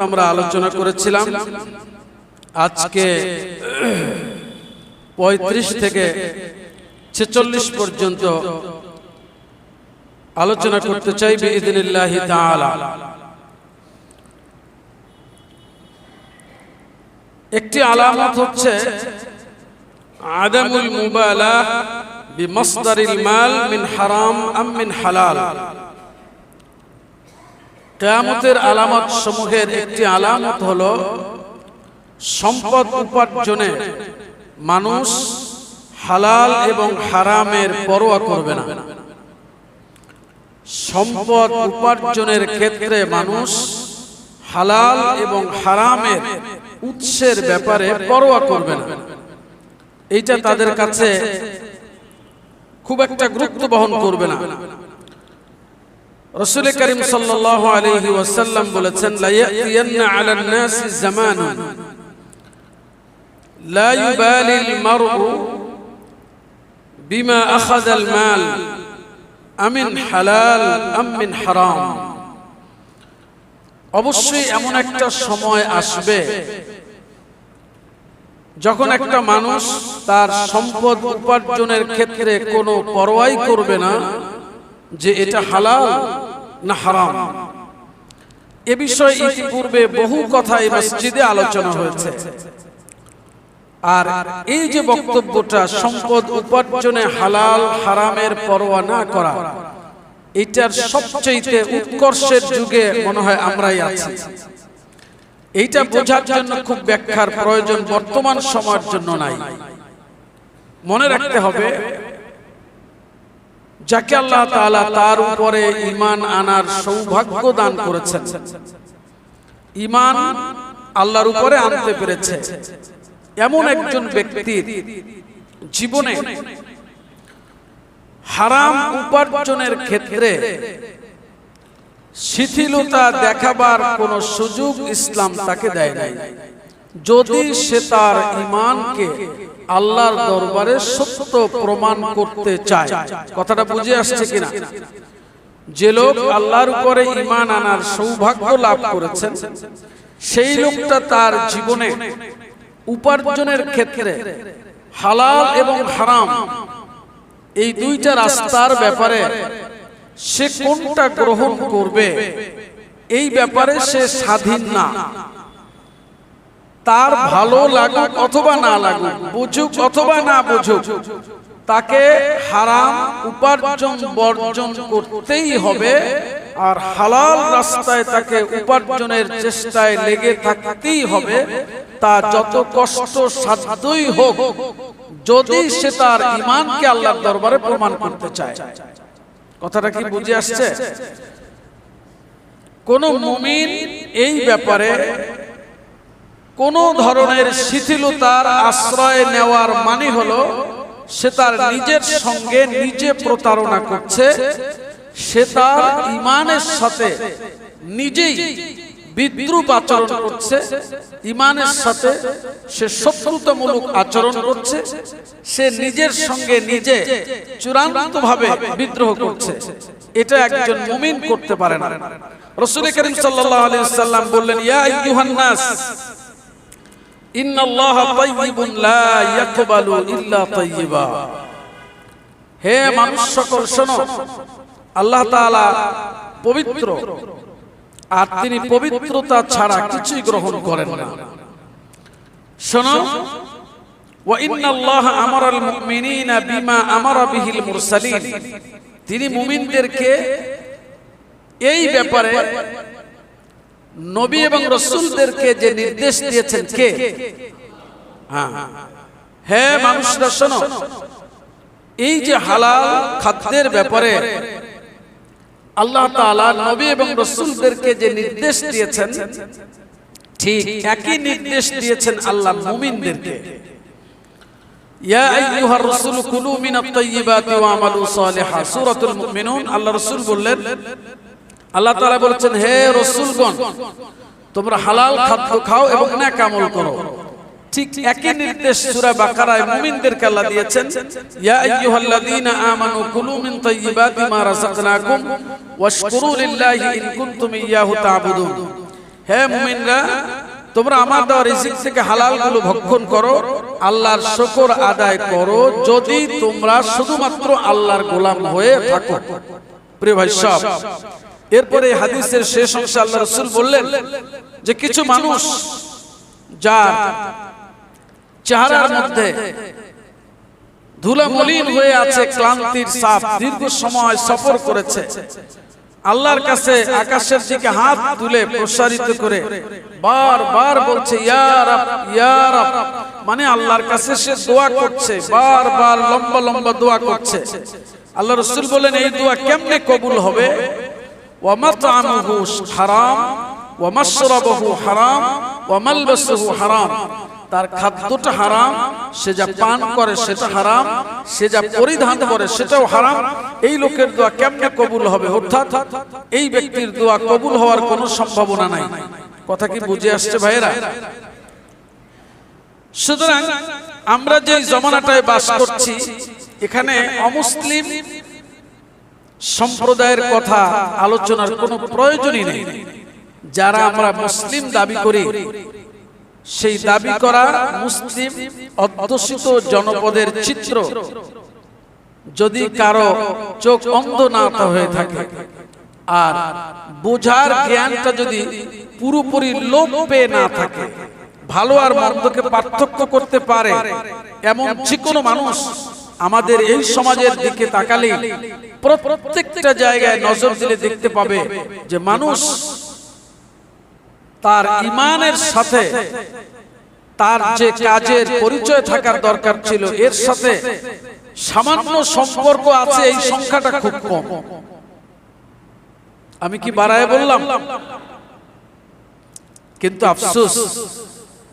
আমরা আলোচনা করেছিলাম আজকে ৩৫ থেকে ৪৬ পর্যন্ত আলোচনা করতে চাই বিইذنিল্লাহি তাআলা। একটি আলামত হচ্ছে আদামুল মুবালাহ বিমাসদারিল মাল মিন হারাম আম মিন হালাল। কিয়ামতের আলামত সমূহের একটি আলামত হলো সম্পদ উপার্জনে মানুষ হালাল এবং হারামের পরোয়া করবে না। সম্পদ উপার্জনের ক্ষেত্রে মানুষ হালাল এবং হারামের উৎসের ব্যাপারে পরোয়া করবে না। এইটা তাদের কাছে খুব একটা গুরুত্ব বহন করবে না। রাসূল করিম সাল্লাল্লাহু আলাইহি ওয়াসাল্লাম বলেছেন, লা ইয়াতিয়ান্না আলান নাসি জামানুন লা ইউবালিল মারউ বিমা আখাযাল মাল আমিন হালাল আম মিন হারাম। অবশ্যই এমন একটা সময় আসবে যখন একটা মানুষ তার সম্পদ উপার্জনের ক্ষেত্রে কোনো পরোয়াই করবে না যে এটা হালাল না হারাম। এ বিষয়ে ইতিপূর্বে বহু কথা এই মসজিদে আলোচনা হয়েছে। আর এই যে বক্তব্যটা সম্পদ উপার্জনে হালাল হারামের পরোয়া না করা, এটার সবচেয়ে উৎকর্ষের যুগে মনে হয় আমরাই আছি। এইটা বোঝার জন্য খুব ব্যাখ্যার প্রয়োজন বর্তমান সময়ের জন্য নাই। মনে রাখতে হবে, যাকে আল্লাহ তাআলা তার উপরে ঈমান আনার সৌভাগ্য দান করেছেন, ঈমান আল্লাহর উপরে আনতে পেরেছে, এমন একজন ব্যক্তির জীবনে হারাম উপার্জনের ক্ষেত্রে শিথিলতা দেখাবার কোন সুযোগ ইসলাম তাকে দেয় নাই। যদি সে তার ঈমানকে আল্লাহর দরবারে সত্য প্রমাণ করতে চায়। কথাটা বুঝে আসছে কিনা? যে লোক আল্লাহর উপরে ঈমান আনার সৌভাগ্য লাভ করেছেন, সেই লোকটা তার জীবনে উপার্জনের ক্ষেত্রে হালাল এবং হারাম এই দুইটা রাস্তার ব্যাপারে সে কোনটা গ্রহণ করবে এই ব্যাপারে সে স্বাধীন না। তার ভালো লাগুক অথবা না লাগুক, বুঝুক অথবা না বুঝুক, তাকে হারাম উপার্জন বর্জন করতেই হবে। আর হালাল রাস্তায় তাকে উপার্জনের চেষ্টায় লেগে থাকতেই হবে, তা যত কষ্ট সাধ্যই হোক, যদি সে তার ঈমানকে আল্লাহর দরবারে প্রমাণ করতে চায়। কথাটা কি বুঝে আসছে? কোন মুমিন এই ব্যাপারে কোন ধরনের শিথিলতার আশ্রয় নেওয়ার মানে হলো সে তার নিজের সঙ্গে নিজে প্রতারণা করছে, সে তার ঈমানের সাথে নিজেই বিদ্রূপ আচরণ করছে, ঈমানের সাথে সে শত্রুতামূলক আচরণ করছে, সে নিজের সঙ্গে নিজে চূড়ান্তভাবে বিদ্রোহ করছে। এটা একজন মুমিন করতে পারে না। রাসূল করিম সাল্লাল্লাহু আলাইহি ওয়াসাল্লাম বললেন, ইয়া আইয়ুহান নাস ইন্নাল্লাহা তাইয়্যিবুন লা ইয়াকবালু ইল্লা তাইয়্যিবা। হে মানুষ সকল শোনো, আল্লাহ তাআলা পবিত্র, আর তিনি পবিত্রতা ছাড়া কিছুই গ্রহণ করেন না। শোনো, ওয়া ইন্নাল্লাহা আমারাল মুমিনিনা বিমা আমারা বিহিল মুরসালিন। তিনি মুমিনদেরকে এই ব্যাপারে নবী এবং রাসূলদেরকে যে নির্দেশ দিয়েছেন কে? হে মানুষরা শোনো, এই যে হালাল খাদ্যের ব্যাপারে আল্লাহ তাআলা নবী এবং রাসূলদেরকে যে নির্দেশ দিয়েছেন, ঠিক একই নির্দেশ দিয়েছেন আল্লাহ মুমিনদেরকে। ইয়া আইয়ুহার রাসূল কুলু মিনাত তাইয়্যিবাতি ওয়া আমালু সালিহা। সূরাতুল মুমিনুন আল্লাহ রাসূল বললেন, আল্লাহ তাআলা বলেছেন, হে রাসূলগণ, তোমরা হালাল খাদ্য খাও এবং নেক আমল করো। ঠিক একই নির্দেশ সূরা বাকারায় মুমিনদেরকে আল্লাহ দিয়েছেন, ইয়া আইয়ুহাল্লাযীনা আমানু কুলু মিন তাইয়্যিবাতি মা রাযাকনাকুম ওয়াশকুরু লিল্লাহি ইন কুনতুম ইয়্যাহু তা'বুদুন। হে মুমিনরা, তোমরা আমার দেওয়া রিজিক থেকে হালালগুলো ভক্ষণ করো, আল্লাহর শুকর আদায় করো, যদি তোমরা শুধুমাত্র আল্লাহর গোলাম হয়ে থাকো। প্রিয় ভাই সব, এরপরে হাদিসের শেষ অংশে আল্লাহ রাসূল বললেন যে কিছু মানুষ যার চেহারার মধ্যে ধুলা মলিন হয়ে আছে, ক্লান্তির ছাপ, দীর্ঘ সময় সফর করেছে, আল্লাহর কাছে আকাশের দিকে হাত তুলে প্রসারিত করে বারবার বলছে ইয়া রাব ইয়া রাব, মানে আল্লাহর কাছে সে দোয়া করছে, বারবার লম্বা লম্বা দোয়া করছে। আল্লাহ রাসূল বলেন এই দোয়া কেমনে কবুল হবে? ওয়া মাতআমুহু হারাম ওয়া মাশরাবুহু হারাম ওয়া মালবাসুহু হারাম, তার খাদ্যটা হারাম, সে যা পান করে সেটা হারাম, সে যা পরিধান করে সেটাও হারাম। এই লোকের দোয়া কেমনে কবুল হবে? অর্থাৎ এই ব্যক্তির দোয়া কবুল হওয়ার কোনো সম্ভাবনা নাই। কথা কি বুঝে আসছে ভাইরা? সুতরাং আমরা যে জমানাটায় বাস করছি, এখানে অমুসলিম সম্প্রদায়ের কথা আলোচনার কোনো প্রয়োজনই নেই। যারা আমরা মুসলিম দাবি করি, সেই দাবি করা মুসলিম অধ্যুষিত জনপদের চিত্র যদি কারো চোখ অন্ধ না হয়ে থাকে আর বোঝার জ্ঞানটা যদি পুরোপুরি লোপ পেয়ে না থাকে, ভালো আর মন্দকে পার্থক্য করতে পারে এমন যে কোনো মানুষ আমাদের এই সমাজের দিকে তাকালে প্রত্যেকটা জায়গায় নজর দিলে দেখতে পাবে যে মানুষ তার ঈমানের সাথে তার যে কাজের পরিচয় থাকার দরকার ছিল এর সাথে সামান্য সম্পর্ক আছে, এই সংখ্যাটা খুব কম। আমি কি বাড়ায় বললাম? কিন্তু আফসোস,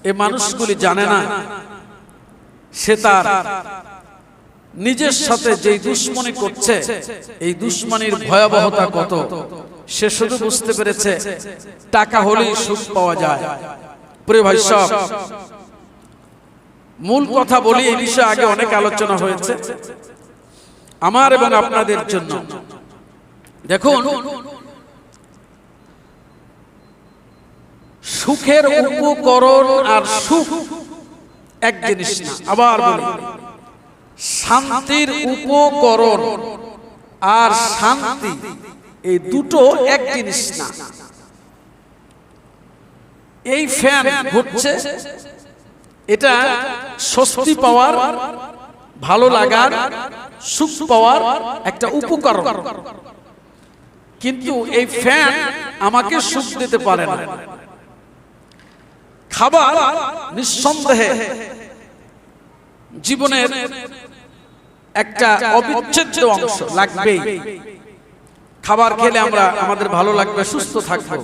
এই মানুষগুলি জানে না সে তার নিজের সাথে যেই দুশ্মনী করছে এই দুশ্মনীর ভয়াবহতা কত। সে শুধু বুঝতে পেরেছে টাকা হলেই সুখ পাওয়া যায়। প্রিয় ভাই সব, মূল কথা বলি, এই বিষয়ে আগে অনেক আলোচনা হয়েছে আমার এবং আপনাদের জন্য। দেখুন, সুখের উপকরণ আর সুখ এক জিনিস না। আবার বলি, শান্তির উপকরণ আর শান্তি এই দুটো এক জিনিস না। এই ফ্যান ঘুরছে, এটা স্বস্তি পাওয়ার, ভালো লাগার, সুখ পাওয়ার একটা উপকরণ, কিন্তু এই ফ্যান আমাকে সুখ দিতে পারে না। খাবার নিঃসন্দেহে জীবনের একটা অবিচ্ছেদ্য অংশ, লাগবেই। খাবার খেলে আমরা আমাদের ভালো লাগবে, সুস্থ থাকবো।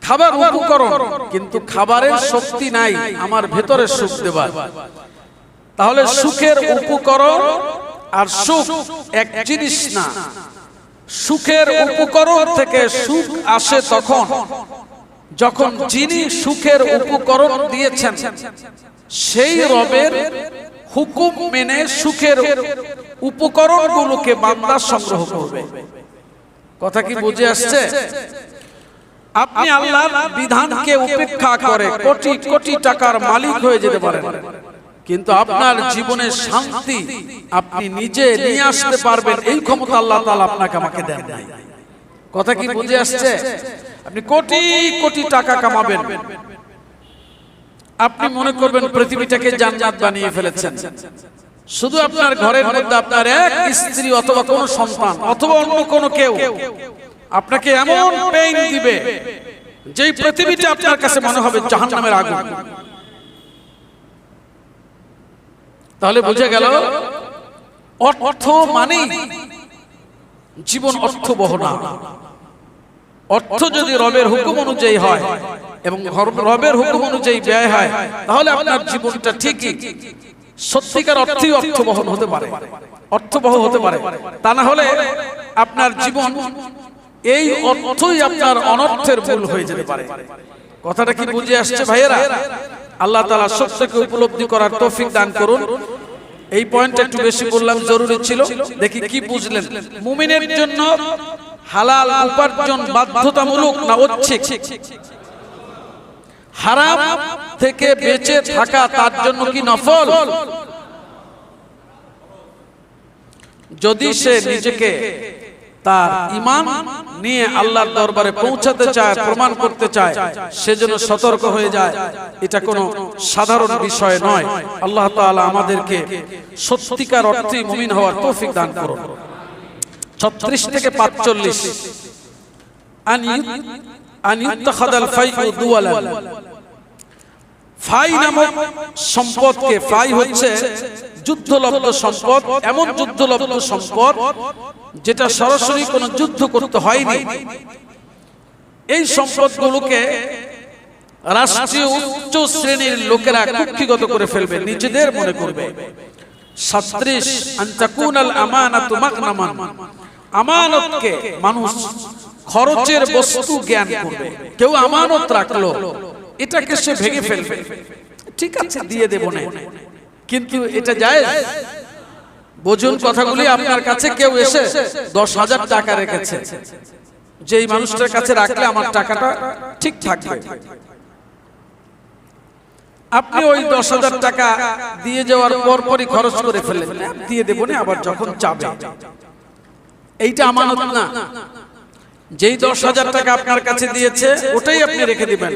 খাবার উপকরণ, কিন্তু খাবারের শক্তি নাই আমার ভেতরে সুখ দেবার। তাহলে সুখের উপকরণ আর সুখ এক জিনিস না। সুখের উপকরণ থেকে সুখ আসে তখন যখন যিনি সুখের উপকরণ দিয়েছেন সেই রবের হুকুম মেনে সুখের উপকরণগুলোকে বান্দা সংগ্রহ করবে। কথা কি বুঝে আসছে? আপনি আল্লাহর বিধানকে উপেক্ষা করে কোটি কোটি টাকার মালিক হয়ে যেতে পারেন, কিন্তু আপনার জীবনের শান্তি আপনি নিজে নিয়ে আসতে পারবেন এই ক্ষমতা আল্লাহ তাআলা আপনাকে আমাকে দেন নাই। কথা কি বুঝে আসছে? আপনি কোটি কোটি টাকা কামাবেন, আপনি মনে করবেন পৃথিবীটাকে জান্নাত বানিয়ে ফেলেছেন। শুধু আপনার ঘরের মধ্যে আপনার এক স্ত্রী অথবা কোনো সন্তান অথবা অন্য কোনো কেউ আপনাকে এমন পেইন দিবে যে পৃথিবীটা আপনার কাছে মনে হবে জাহান্নামের আগুন। তাহলে বুঝে গেল অর্থ মানে জীবন অর্থবহ না। অর্থ যদি রবের হুকুম অনুযায়ী হয় এবং রবের হুকুম অনুযায়ী ব্যয় হয়, তাহলে আপনার জীবনটা ঠিকই সত্যিকার অর্থই অর্থবহ হতে পারে, অর্থবহ হতে পারে। তা না হলে আপনার জীবন এই অর্থই আপনার অনর্থের মূল হয়ে যেতে পারে। কথাটা কি বুঝে আসছে ভাইয়েরা? আল্লাহ তাআলা সত্যকে উপলব্ধি করার তৌফিক দান করুন। এই পয়েন্টটা একটু বেশি বললাম, জরুরি ছিল। দেখি কি বুঝলেন। মুমিনের জন্য হালাল উপার্জন বাধ্যতামূলক না ঐচ্ছিক? হারাম থেকে বেঁচে থাকা তার জন্য কি নফল? যদি সে নিজেকে তার ঈমান নিয়ে আল্লাহর দরবারে পৌঁছাতে চায়, প্রমাণ করতে চায়, সেজন্য সতর্ক হয়ে যায়। এটা কোনো সাধারণ বিষয় নয়। আল্লাহ তাআলা আমাদেরকে সত্যিকার অর্থে মুমিন হওয়ার তৌফিক দান করুন। 36 থেকে 45 আন ইত্তাখাদাল ফাইউ দুওয়ালান। ফাই নামক সম্পদকে, ফাই হচ্ছে যুদ্ধলব্ধ সম্পদ, এমন যুদ্ধলব্ধ সম্পদ যেটা সরাসরি কোনো যুদ্ধ করতে হয়নি। এই সম্পদগুলোকে রাষ্ট্রীয় উচ্চ শ্রেণীর লোকেরা কুক্ষিগত করে ফেলবে, নিজেদের মনে করবে। 37 আন তাকুনাল আমানাতু মাগনামান। আমানতকে মানুষ খরচের বস্তু জ্ঞান করবে। কেউ আমানত রাখলো, এটাকে সে ভেঙে ফেলবে, ঠিক আছে দিয়ে দেব না, কিন্তু এটা জায়েজ? বুঝুন কথাগুলি। আপনার কাছে কেউ এসে 10,000 টাকা রেখেছে, যে এই মানুষটার কাছে রাখলে আমার টাকাটা ঠিক থাকবে, আপনি ওই 10,000 টাকা দিয়ে যাওয়ার পরপরই খরচ করে ফেললেন, দিয়ে দেব না আবার যখন চাবে। এইটা আমানত না। যেই 10,000 টাকা আপনার কাছে দিয়েছে ওটাই আপনি রেখে দিবেন,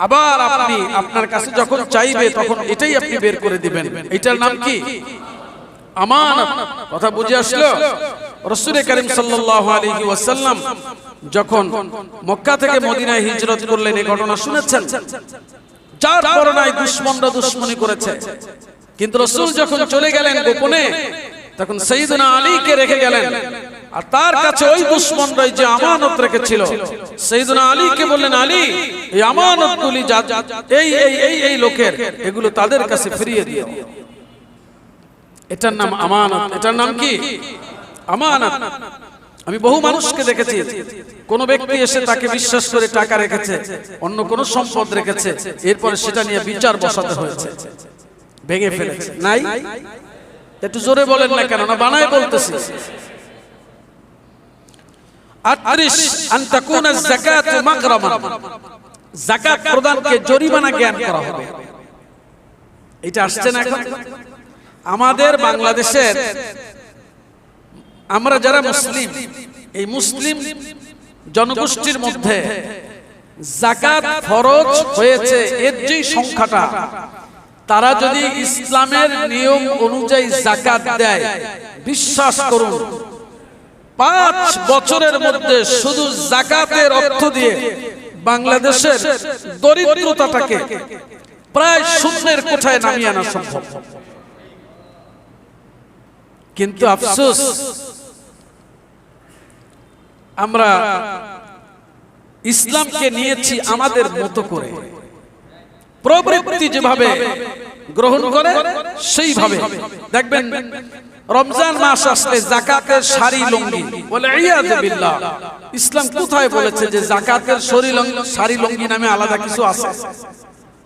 আবার আপনি আপনার কাছে যখন চাইবে তখন এটাই আপনি বের করে দিবেন। এটার নাম কি? আমানত। কথা বুঝে আসলো? রাসূল করিম সাল্লাল্লাহু আলাইহি ওয়াসাল্লাম যখন মক্কা থেকে মদিনায় হিজরত করলেন, এই ঘটনা শুনেছেন। যার করোনায় দুশমনরা দুশমনি করেছে, কিন্তু রাসূল যখন চলে গেলেন গোপনে, তখন সাইয়েদনা আলীকে রেখে গেলেন। আর তার কাছে ওই দুশমনরাই যে আমানত রেখেছিল, সাইয়েদনা আলীকে বললেন, আলী এই আমানতগুলি এই লোকের, এগুলো তাদের কাছে ফিরিয়ে দিও। এটার নাম আমানত। এটার নাম কি? আমানত। আমি বহু মানুষকে দেখেছি, কোন ব্যক্তি এসে তাকে বিশ্বাস করে টাকা রেখেছে, অন্য কোন সম্পদ রেখেছে, এরপরে সেটা নিয়ে বিচার বসাতে হয়েছে, ভেঙে ফেলেছে। নাই? একটু জোরে বলেন না কেন? না বানায় বলতেছি। 38 আন তাকুনা যাকাতু মাগরামান। যাকাত প্রদানকে জরিমানা জ্ঞান করা হবে। এটা আসছে না এখন? আমাদের বাংলাদেশের আমরা যারা মুসলিম, এই মুসলিম জনগোষ্ঠীর মধ্যে যাকাত ফরজ হয়েছে এর যে সংখ্যাটা, তারা যদি ইসলামের নিয়ম অনুযায়ী যাকাত দেয়, বিশ্বাস করুন 5 বছরের মধ্যে শুধু যাকাতের অর্থ দিয়ে বাংলাদেশের দরিদ্রতাটাকে প্রায় শূন্যের কোঠায় নামিয়ে আনা সম্ভব। কিন্তু আফসোস, আমরা ইসলামকে নিয়েছি আমাদের মতো করে, প্রবৃত্তি যেভাবে গ্রহণ করে সেইভাবে। দেখবেন রমজান মাস আসলে যাকাতের শাড়ি লুঙ্গি বলে, ইয়াদ বিল্লাহ। ইসলাম কোথায় বলেছে যে যাকাতের শাড়ি লুঙ্গি নামে আলাদা কিছু আছে?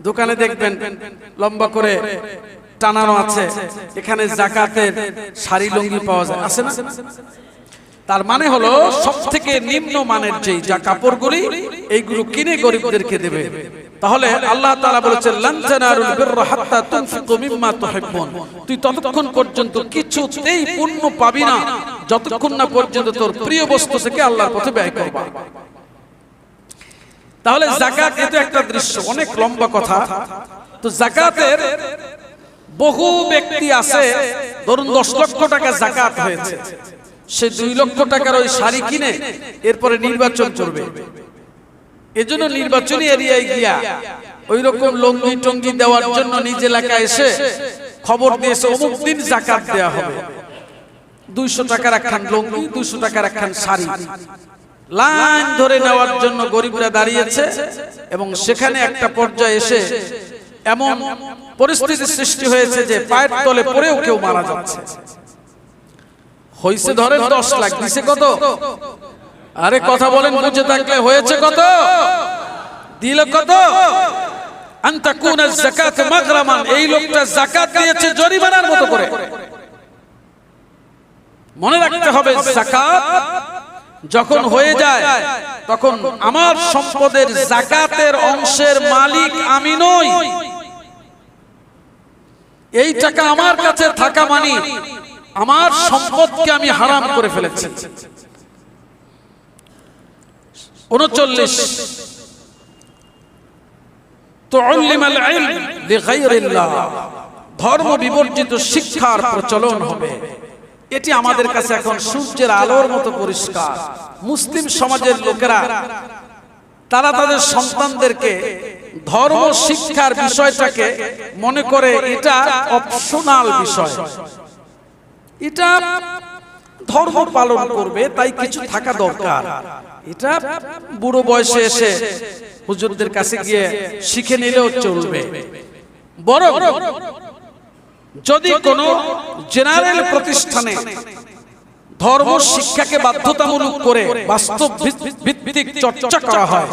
দোকানে দেখবেন লম্বা করে টানানো আছে, এখানে যাকাতের শাড়ি লুঙ্গি পাওয়া যায়, আছে না? তার মানে হলো সবথেকে নিম্ন মানের যেই যা কাপড়গুলি, এইগুলো কিনে গরিবদেরকে দেবে। তাহলে আল্লাহ তাআলা বলেছেন, লান তানালুল বিররা হাত্তা তুনফিকু মিম্মা তুহিব্বুন। তুই ততক্ষণ পর্যন্ত কিছুতেই পুণ্য পাবি না যতক্ষণ না পর্যন্ত তোর প্রিয় বস্তু থেকে আল্লাহর পথে ব্যয় করবা। তাহলে যাকাত এটা একটা দৃশ্য, অনেক লম্বা কথা। তো যাকাতের বহু ব্যক্তি আছে, ধরুন 10 লক্ষ টাকা যাকাত হয়েছে, সে 2 লক্ষ টাকার ওই শাড়ি কিনে এরপরে নির্বাচন করবে। এজন্য নির্বাচনী এরিয়ায় গিয়া ওই রকম লঙ্গি টঙ্গি দেওয়ার জন্য নিজ এলাকায় এসে খবর দিয়েছে অমুক দিন যাকাত দেওয়া হবে। 200 টাকার একখান লঙ্গি, 200 টাকার একখান শাড়ি লাইন ধরে নেওয়ার জন্য গরিবরা দাঁড়িয়েছে, এবং সেখানে একটা পর্যায়ে এসে এমন পরিস্থিতি সৃষ্টি হয়েছে যে পায়ের তলে পড়েও কেউ মারা যাচ্ছে। হইছে ধরেন 10 লাখ, দিছে কত? আরে কথা বলেন বুঝে থাকলে, হয়েছে কত? দিল কত? আন তাকুনা যাকাত মাগরামান। এই লোকটা যাকাত দিয়েছে জরিমানার মতো করে। মনে রাখতে হবে, যাকাত যখন হয়ে যায় তখন আমার সম্পদের যাকাতের অংশের মালিক আমি নই, এই টাকা আমার কাছে থাকা মানে আমার সম্পদকে আমি হারাম করে ফেলেছি। 39 তুআল্লিমাল ইলম লিগাইরিল্লাহ, ধর্ম বিবর্জিত শিক্ষার প্রচলন হবে। এটি আমাদের কাছে এখন সূর্যের আলোর মতো পরিষ্কার। মুসলিম সমাজের লোকেরা তারা তাদের সন্তানদেরকে ধর্ম শিক্ষার বিষয়টাকে মনে করে এটা অপশনাল বিষয়, এটা ধর্ম পালন করবে তাই কিছু থাকা দরকার, এটা বুড়ো বয়সে এসে হুজুরদের কাছে গিয়ে শিখে নিলেও চলবে। বরং যদি কোনো জেনারেল প্রতিষ্ঠানে ধর্ম শিক্ষাকে বাধ্যতামূলক করে বাস্তব ভিত্তিক চর্চা করা হয়,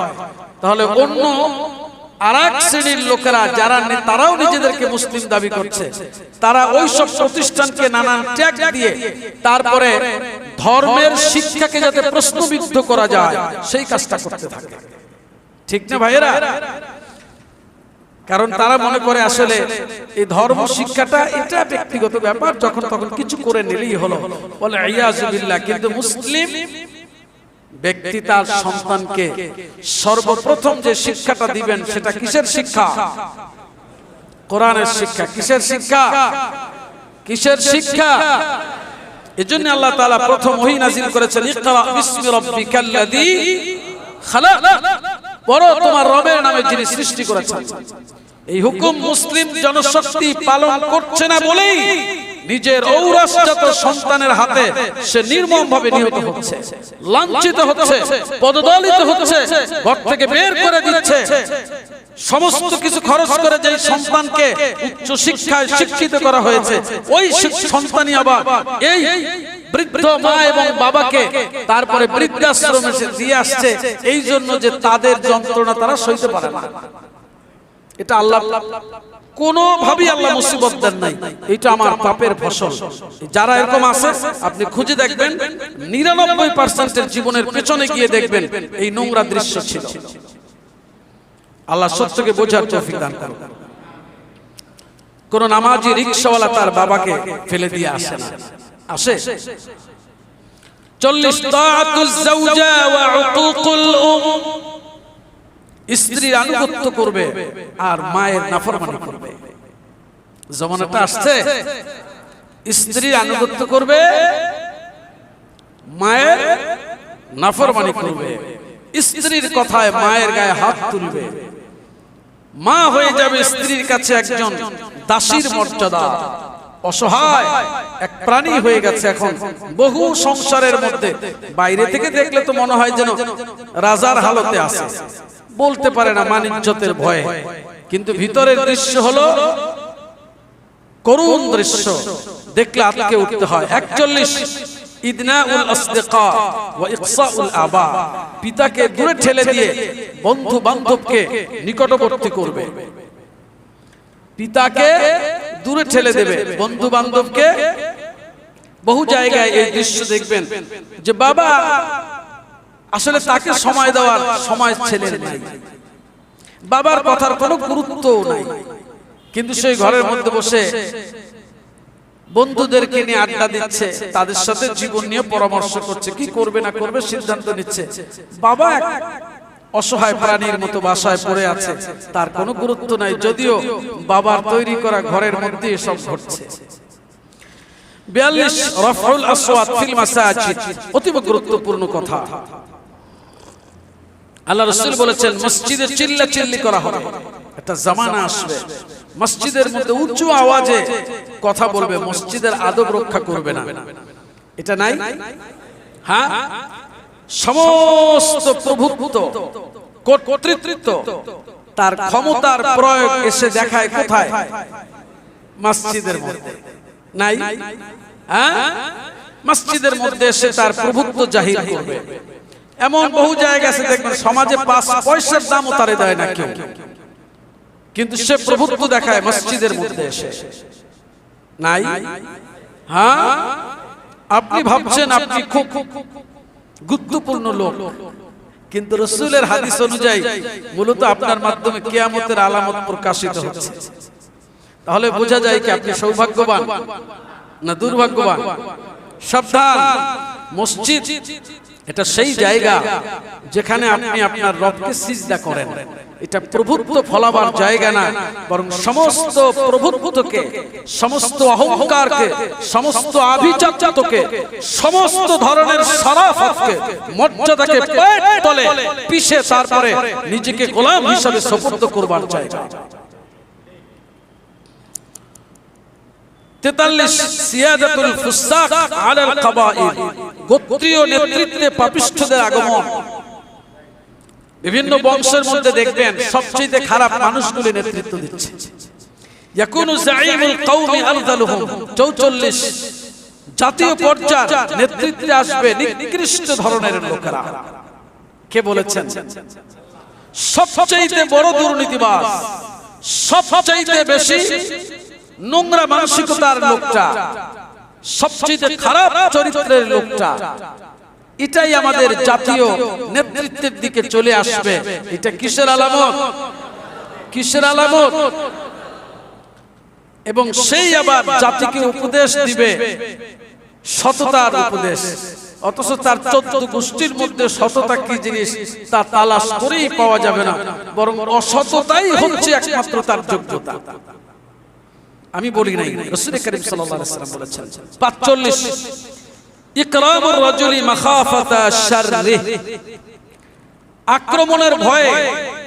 তাহলে অন্য আরেক শ্রেণীর লোকেরা যারা তারাও নিজেদেরকে মুসলিম দাবি করছে, তারা ওই সব প্রতিষ্ঠানকে নানান ট্যাগ দিয়ে তারপরে ধর্মের শিক্ষাকে যাতে প্রশ্নবিদ্ধ করা যায় সেই কাজটা করতে থাকে। ঠিক না ভাইয়েরা? কারণ তারা মনে করে আসলে এই ধর্ম শিক্ষাটা এটা ব্যক্তিগত ব্যাপার, যখন তখন কিছু করে নিলেই হলো, বলে ইয়াজু বিল্লাহ। কিন্তু মুসলিম ব্যক্তি তার সন্তানকে সর্বপ্রথম যে শিক্ষাটা দিবেন সেটা কিসের শিক্ষা? কোরআনের শিক্ষা। কিসের শিক্ষা? কিসের শিক্ষা? এজন্য আল্লাহ তাআলা প্রথম ওহী নাযিল করেছেন, ইকরা বিসমি রাব্বিকাল্লাযী খালাক, পড়ো তোমার রবের নামে যিনি সৃষ্টি করেছেন। এই হুকুম মুসলিম জনশক্তি পালন করছে না বলেই নিজের ঔরসজাত সন্তানের হাতে সে নির্মমভাবে নিহত হচ্ছে, লাঞ্ছিত হচ্ছে, পদদলিত হচ্ছে, ঘর থেকে বের করে দিচ্ছে। সমস্ত কিছু খরচ করে যে সন্তানকে উচ্চ শিক্ষায় শিক্ষিত করা হয়েছে, ওই সন্তানই আবার এই বৃদ্ধ মা এবং বাবাকে তারপরে বৃদ্ধাশ্রমে দিয়ে আসছে, এই জন্য যে তাদের যন্ত্রণা তারা সইতে পারে না। এটা আল্লাহ কোনোভাবেই আল্লাহ মুসিবত দেন নাই, এটা আমার পাপের ফসল। যারা এরকম আছে আপনি খুঁজে দেখবেন 99% জীবনের পেছনে গিয়ে দেখবেন এই নোংরা দৃশ্য ছিল। আল্লাহ সত্যকে বোঝার তৌফিক দান করুন। কোন নামাজি রিকশাওয়ালা তার বাবাকে ফেলে দিয়ে আসে না, আসে? 40 তাআতুজ যাওজা ওয়া উকুকুল উম, স্ত্রীর আনুগত্য করবে আর মায়ের নাফরমানি করবে। জামানাটা আসছে, স্ত্রীর আনুগত্য করবে, মায়ের নাফরমানি করবে, স্ত্রীর কথায় মায়ের গায়ে হাত তুলবে, মা হয়ে যাবে স্ত্রীর কাছে একজন দাসীর মর্যাদা, অসহায় এক প্রাণী হয়ে গেছে। এখন বহু সংসারের মধ্যে বাইরে থেকে দেখলে তো মনে হয় যেন রাজার হালতে আছে, বলতে পারে না মানিজ্যতের ভয়ে, কিন্তু ভিতরের দৃশ্য হলো করুণ দৃশ্য, দেখলে আতকে উঠতে হয়। 41 ইদনাউল আসদিকা ওয়া ইকসাউল আবা, পিতাকে দূরে ঠেলে দিয়ে বন্ধু বান্ধবকে নিকটবর্তী করবে, পিতাকে দূরে ঠেলে দেবে, বন্ধু বান্ধবকে। বহু জায়গায় এই দৃশ্য দেখবেন যে বাবা আসলে তাকে সময় দেওয়ার সময় ছেলের নাই, বাবার কথার কোনো গুরুত্বও নাই, কিন্তু সেই ঘরের মধ্যে বসে বন্ধুদেরকে নিয়ে আড্ডা দিচ্ছে, তাদের সাথে জীবন নিয়ে পরামর্শ করছে, কি করবে না করবে সিদ্ধান্ত নিচ্ছে। বাবা এক অসহায় প্রাণীর মতো বাসায় পড়ে আছে, তার কোনো গুরুত্ব নাই, যদিও বাবার তৈরি করা ঘরের মধ্যে এসব ঘটছে। 42 রাফউল আসওয়াত ফিল মাসাজিদ, অতি গুরুত্বপূর্ণ কথা। আল্লাহ রাসূল বলেছেন মসজিদে চিল্লাচিল্লি করা হবে, একটা জামানা আসবে মসজিদের মধ্যে উঁচু আওয়াজে কথা বলবে, মসজিদের আদব রক্ষা করবে না, এটা নাই? হ্যাঁ, সমস্ত প্রভুত্ব কর্তৃত্ব তার ক্ষমতার প্রয়োগ এসে দেখায় কোথায়? মসজিদের মধ্যে। নাই? হ্যাঁ, মসজিদের মধ্যে এসে তার প্রভুত্ব জাহির করবে। এমন বহু জায়গা আছে দেখবেন সমাজে 5 পয়সার দামও তারে দেয় না কেউ, কিন্তু সে প্রভুত্ব দেখায় মসজিদের মধ্যে এসে। নাই? হ্যাঁ, আপনি ভাবছেন আপনি খুব গুরুত্বপূর্ণ লোক, কিন্তু রাসূলের হাদিস অনুযায়ী মূলত আপনার মাধ্যমে কিয়ামতের আলামত প্রকাশিত হচ্ছে। তাহলে বোঝা যায় কি আপনি সৌভাগ্যবান না দুর্ভাগ্যবান? সাবধান, মসজিদ এটা সেই জায়গা যেখানে আপনি আপনার রবকে সিজদা করেন। এটা প্রভুত্ব ফলাবার জায়গা না, বরং সমস্ত প্রভুত্বকে, সমস্ত অহংকারকে, সমস্ত আভিজাত্যকে, সমস্ত ধরনের শরাফতকে, মর্যাদাকে পায়ের তলে পিষে তারপরে নিজেকে গোলাম হিসেবে সুপুর্দ করবার জায়গা। 43 সিয়াদাতুল ফুসাক আলাল কাবাইর, গোত্রীয় নেতৃত্বে পাপিষ্ঠদের আগমন। বিভিন্ন বংশের মধ্যে দেখবেন সবচেয়ে খারাপ মানুষগুলি নেতৃত্ব দিচ্ছে। ইয়াকুনু যাঈমুল কওমি আরযালুহুম, 44 জাতীয় পর্যায়ের নেতৃত্বে আসবে নিকৃষ্ট ধরনের লোকেরা। কে বলেছেন? সবচেয়ে বড় দুর্নীতিবাজ, সবচেয়ে বেশি নোংরা মানসিকতার লোকটা, সবচেয়ে খারাপ চরিত্রের লোকটা, এটাই আমাদের জাতীয় নেতৃত্বের দিকে চলে আসবে। এটা কিসের আলামত? কিসের আলামত? এবং সেই আবার জাতিকে উপদেশ দিবে সততার উপদেশ, অথচ তার 14 গোষ্ঠীর মধ্যে সততা কি জিনিস তা তালাশ করেই পাওয়া যাবে না, বরং অসততাই হচ্ছে একমাত্র তার যোগ্যতা। আমি বলি নাই, রাসূল করিম সাল্লাল্লাহু আলাইহি ওয়াসাল্লাম বলেছেন। 45 ইকরামুর রাজুলি মাখাফাতা শাররিহ, আক্রমণের ভয়ে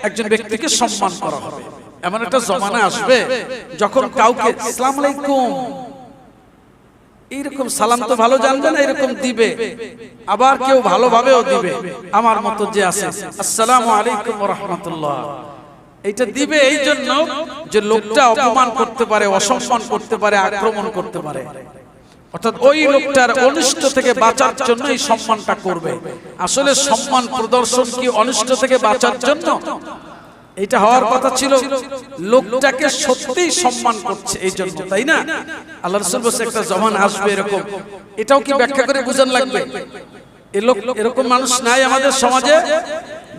একজন ব্যক্তিকে সম্মান করা হবে। এমন একটা জমানা আসবে যখন কাউকে আসসালামু আলাইকুম, এইরকম সালাম তো ভালো জানবে না, এরকম দিবে, আবার কেউ ভালোভাবেও দিবে। আমার মতো যে আছে আসসালামু আলাইকুম ওয়া রাহমাতুল্লাহ, এইটা দিবে এই জন্য যে লোকটা অপমান করতে পারে, অসম্মান করতে পারে, আক্রমণ করতে পারে, অর্থাৎ ওই লোকটার অনিষ্ট থেকে বাঁচার জন্য এই সম্মানটা করবে। আসলে সম্মান প্রদর্শন কি অনিষ্ট থেকে বাঁচার জন্য? এটা হওয়ার কথা ছিল লোকটাকে সত্যিই সম্মান করছে এই জন্য, তাই না? আল্লাহ রাসূল বলেছে একটা জমান আসবে এরকম। এটাও কি ব্যাখ্যা করে বুঝান লাগবে? এরকম মানুষ নাই আমাদের সমাজে?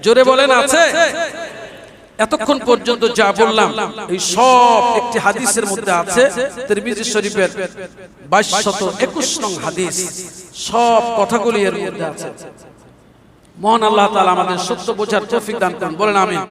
জোরে বলেন, আছে? এতক্ষণ পর্যন্ত যা বললাম এই সব একটি হাদিসের মধ্যে আছে, তিরমিজি শরীফের 2221 নং হাদিস। সব কথাগুলি এর মধ্যে আছে। মহান আল্লাহ তাআলা আমাদের সত্য বোঝার তৌফিক দান করুন, বলেন আমিন।